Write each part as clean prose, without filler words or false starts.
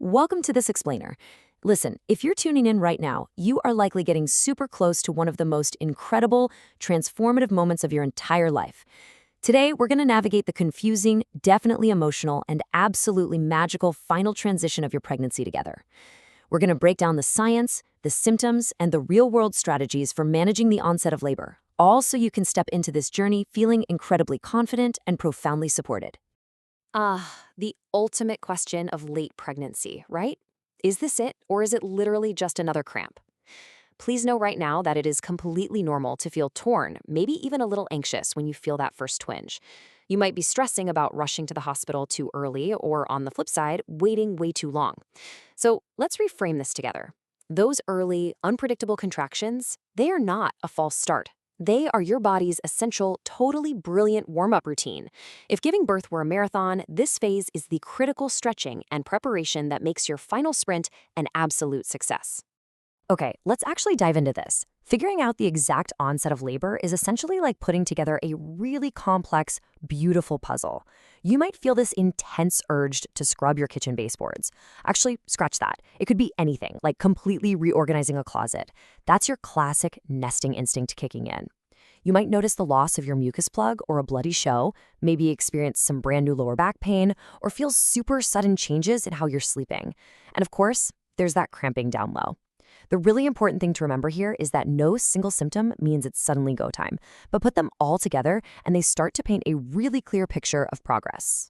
Welcome to this explainer. Listen, if you're tuning in right now, you are likely getting super close to one of the most incredible, transformative moments of your entire life. Today, we're going to navigate the confusing, definitely emotional, and absolutely magical final transition of your pregnancy together. We're going to break down the science, the symptoms, and the real-world strategies for managing the onset of labor, all so you can step into this journey feeling incredibly confident and profoundly supported. The ultimate question of late pregnancy, right? Is this it, or is it literally just another cramp? Please know right now that it is completely normal to feel torn, maybe even a little anxious when you feel that first twinge. You might be stressing about rushing to the hospital too early, or on the flip side, waiting way too long. So let's reframe this together. Those early, unpredictable contractions, they are not a false start. They are your body's essential, totally brilliant warm-up routine. If giving birth were a marathon, this phase is the critical stretching and preparation that makes your final sprint an absolute success. Okay, let's actually dive into this. Figuring out the exact onset of labor is essentially like putting together a really complex, beautiful puzzle. You might feel this intense urge to scrub your kitchen baseboards. Actually, scratch that. It could be anything, like completely reorganizing a closet. That's your classic nesting instinct kicking in. You might notice the loss of your mucus plug or a bloody show, maybe experience some brand new lower back pain, or feel super sudden changes in how you're sleeping. And of course, there's that cramping down low. The really important thing to remember here is that no single symptom means it's suddenly go time, but put them all together and they start to paint a really clear picture of progress.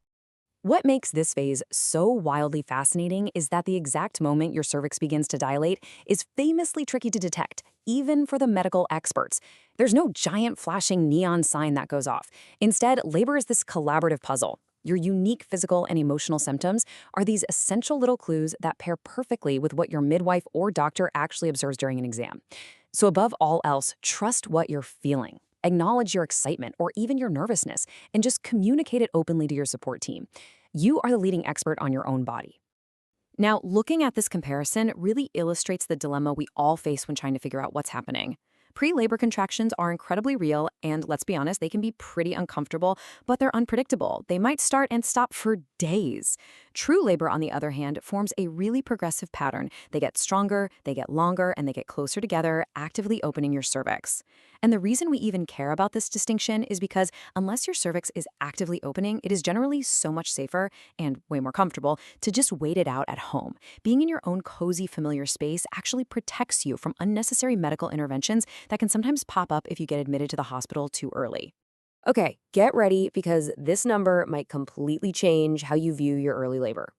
What makes this phase so wildly fascinating is that the exact moment your cervix begins to dilate is famously tricky to detect, even for the medical experts. There's no giant flashing neon sign that goes off. Instead, labor is this collaborative puzzle. Your unique physical and emotional symptoms are these essential little clues that pair perfectly with what your midwife or doctor actually observes during an exam. So above all else, trust what you're feeling. Acknowledge your excitement or even your nervousness, and just communicate it openly to your support team. You are the leading expert on your own body. Now, looking at this comparison really illustrates the dilemma we all face when trying to figure out what's happening. Pre-labor contractions are incredibly real, and let's be honest, they can be pretty uncomfortable, but they're unpredictable. They might start and stop for days. True labor, on the other hand, forms a really progressive pattern. They get stronger, they get longer, and they get closer together, actively opening your cervix. And the reason we even care about this distinction is because unless your cervix is actively opening, it is generally so much safer and way more comfortable to just wait it out at home. Being in your own cozy, familiar space actually protects you from unnecessary medical interventions that can sometimes pop up if you get admitted to the hospital too early. Okay, get ready because this number might completely change how you view your early labor.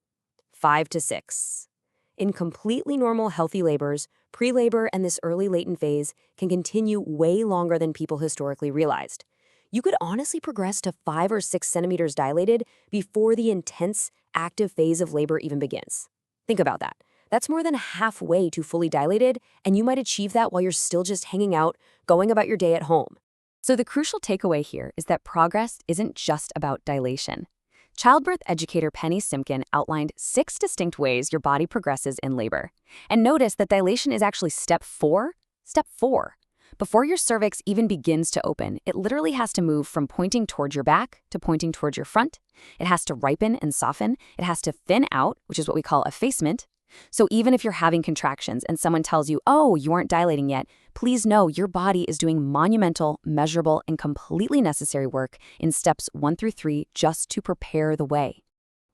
5 to 6. In completely normal, healthy labors, pre-labor and this early latent phase can continue way longer than people historically realized. You could honestly progress to 5 or 6 centimeters dilated before the intense, active phase of labor even begins. Think about that. That's more than halfway to fully dilated, and you might achieve that while you're still just hanging out, going about your day at home. So the crucial takeaway here is that progress isn't just about dilation. Childbirth educator Penny Simkin outlined 6 distinct ways your body progresses in labor. And notice that dilation is actually step 4. Step 4. Before your cervix even begins to open, it literally has to move from pointing towards your back to pointing towards your front. It has to ripen and soften. It has to thin out, which is what we call effacement. So even if you're having contractions and someone tells you, oh, you aren't dilating yet, please know your body is doing monumental, measurable, and completely necessary work in steps 1 through 3 just to prepare the way.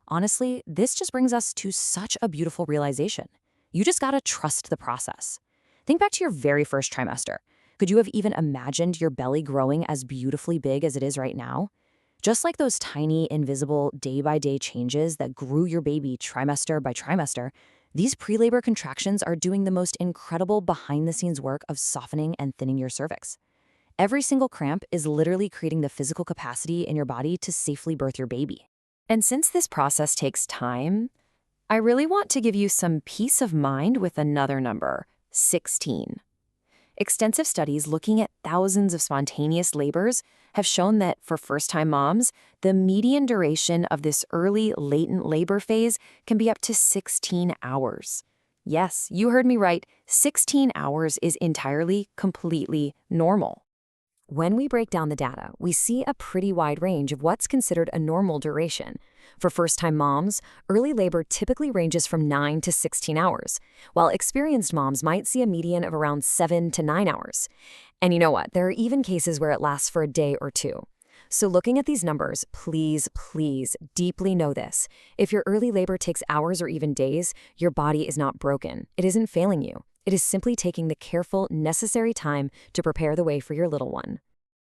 Honestly, this just brings us to such a beautiful realization. You just gotta trust the process. Think back to your very first trimester. Could you have even imagined your belly growing as beautifully big as it is right now? Just like those tiny, invisible, day-by-day changes that grew your baby trimester by trimester, these pre-labor contractions are doing the most incredible behind-the-scenes work of softening and thinning your cervix. Every single cramp is literally creating the physical capacity in your body to safely birth your baby. And since this process takes time, I really want to give you some peace of mind with another number, 16. Extensive studies looking at thousands of spontaneous labors have shown that for first-time moms, the median duration of this early latent labor phase can be up to 16 hours. Yes, you heard me right. 16 hours is entirely, completely normal. When we break down the data, we see a pretty wide range of what's considered a normal duration. For first-time moms, early labor typically ranges from 9 to 16 hours, while experienced moms might see a median of around 7 to 9 hours. And you know what? There are even cases where it lasts for a day or two. So looking at these numbers, please, please deeply know this. If your early labor takes hours or even days, your body is not broken. It isn't failing you. It is simply taking the careful, necessary time to prepare the way for your little one.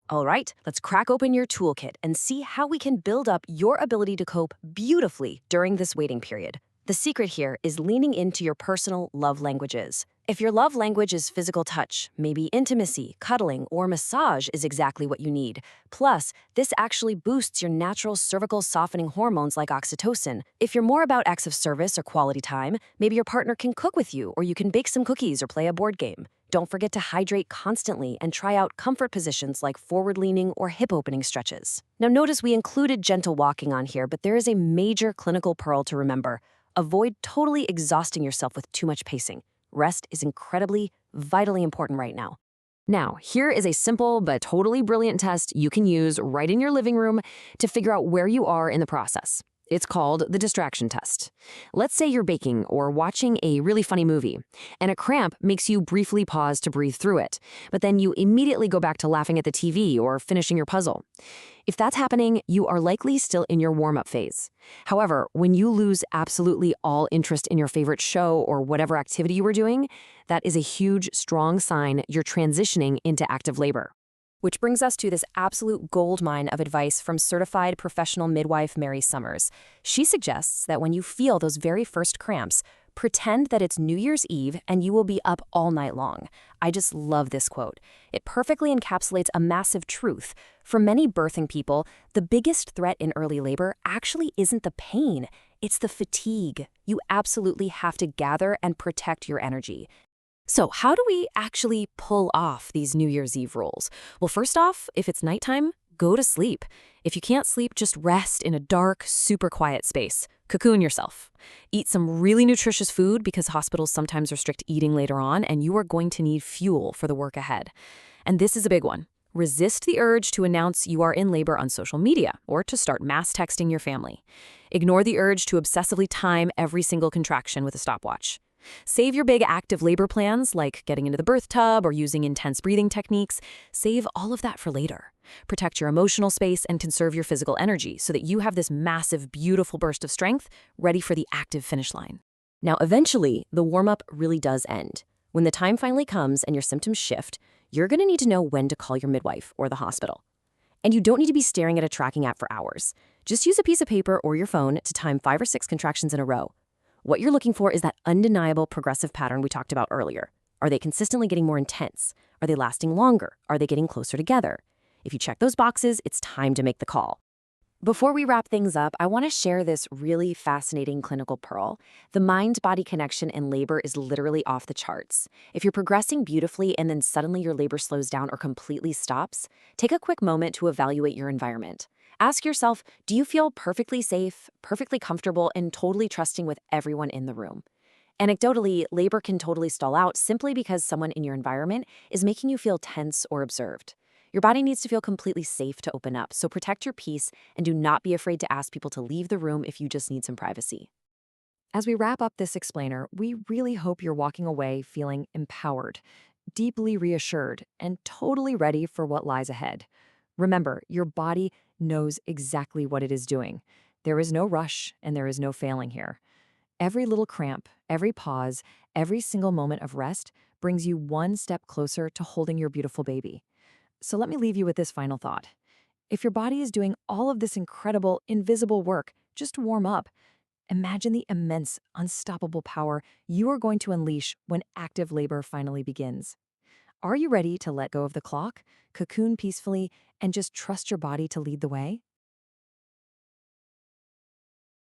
All right, let's crack open your toolkit and see how we can build up your ability to cope beautifully during this waiting period. The secret here is leaning into your personal love languages. If your love language is physical touch, maybe intimacy, cuddling, or massage is exactly what you need. Plus, this actually boosts your natural cervical softening hormones like oxytocin. If you're more about acts of service or quality time, maybe your partner can cook with you, or you can bake some cookies or play a board game. Don't forget to hydrate constantly and try out comfort positions like forward-leaning or hip-opening stretches. Now notice we included gentle walking on here, but there is a major clinical pearl to remember. Avoid totally exhausting yourself with too much pacing. Rest is incredibly, vitally important right now. Now, here is a simple but totally brilliant test you can use right in your living room to figure out where you are in the process. It's called the distraction test. Let's say you're baking or watching a really funny movie, and a cramp makes you briefly pause to breathe through it, but then you immediately go back to laughing at the TV or finishing your puzzle. If that's happening, you are likely still in your warm-up phase. However, when you lose absolutely all interest in your favorite show or whatever activity you were doing, that is a huge, strong sign you're transitioning into active labor. Which brings us to this absolute goldmine of advice from certified professional midwife Mary Summers. She suggests that when you feel those very first cramps, pretend that it's New Year's Eve and you will be up all night long. I just love this quote. It perfectly encapsulates a massive truth. For many birthing people, the biggest threat in early labor actually isn't the pain, it's the fatigue. You absolutely have to gather and protect your energy. So how do we actually pull off these New Year's Eve rules? Well, first off, if it's nighttime, go to sleep. If you can't sleep, just rest in a dark, super quiet space. Cocoon yourself. Eat some really nutritious food because hospitals sometimes restrict eating later on, and you are going to need fuel for the work ahead. And this is a big one. Resist the urge to announce you are in labor on social media or to start mass texting your family. Ignore the urge to obsessively time every single contraction with a stopwatch. Save your big active labor plans, like getting into the birth tub or using intense breathing techniques. Save all of that for later. Protect your emotional space and conserve your physical energy so that you have this massive, beautiful burst of strength ready for the active finish line. Now, eventually, the warm-up really does end. When the time finally comes and your symptoms shift, you're going to need to know when to call your midwife or the hospital. And you don't need to be staring at a tracking app for hours. Just use a piece of paper or your phone to time 5 or 6 contractions in a row. What you're looking for is that undeniable progressive pattern we talked about earlier. Are they consistently getting more intense? Are they lasting longer? Are they getting closer together? If you check those boxes, it's time to make the call. Before we wrap things up, I want to share this really fascinating clinical pearl. The mind-body connection in labor is literally off the charts. If you're progressing beautifully and then suddenly your labor slows down or completely stops, take a quick moment to evaluate your environment. Ask yourself, do you feel perfectly safe, perfectly comfortable, and totally trusting with everyone in the room? Anecdotally, labor can totally stall out simply because someone in your environment is making you feel tense or observed. Your body needs to feel completely safe to open up, so protect your peace and do not be afraid to ask people to leave the room if you just need some privacy. As we wrap up this explainer, we really hope you're walking away feeling empowered, deeply reassured, and totally ready for what lies ahead. Remember, your body knows exactly what it is doing. There is no rush and there is no failing here. Every little cramp, every pause, every single moment of rest brings you one step closer to holding your beautiful baby. So let me leave you with this final thought. If your body is doing all of this incredible, invisible work, just warm up. Imagine the immense, unstoppable power you are going to unleash when active labor finally begins. Are you ready to let go of the clock, cocoon peacefully, and just trust your body to lead the way?